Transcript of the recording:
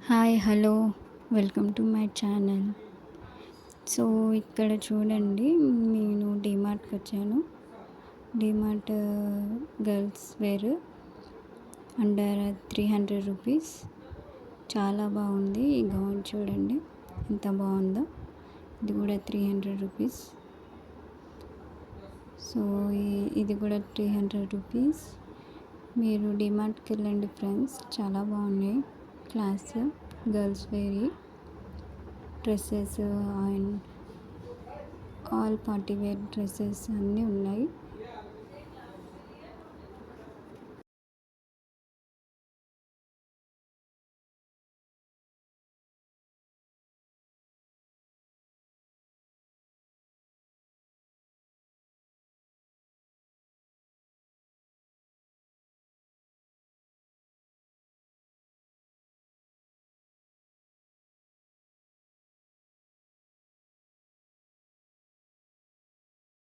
Hi hello welcome to my channel. So ఇక్కడ చూడండి, నేను డీమార్ట్కి వచ్చాను. DMart girls wear under 300 rupees. చాలా బాగుంది. ఈ గౌన్ చూడండి ఎంత బాగుందో. ఇది కూడా 300 రూపీస్. సో ఇది కూడా 300 రూపీస్. మీరు డీమార్ట్కి వెళ్ళండి ఫ్రెండ్స్, చాలా బాగున్నాయి. Class girls wear dresses and all party wear dresses అన్నీ ఉన్నాయి.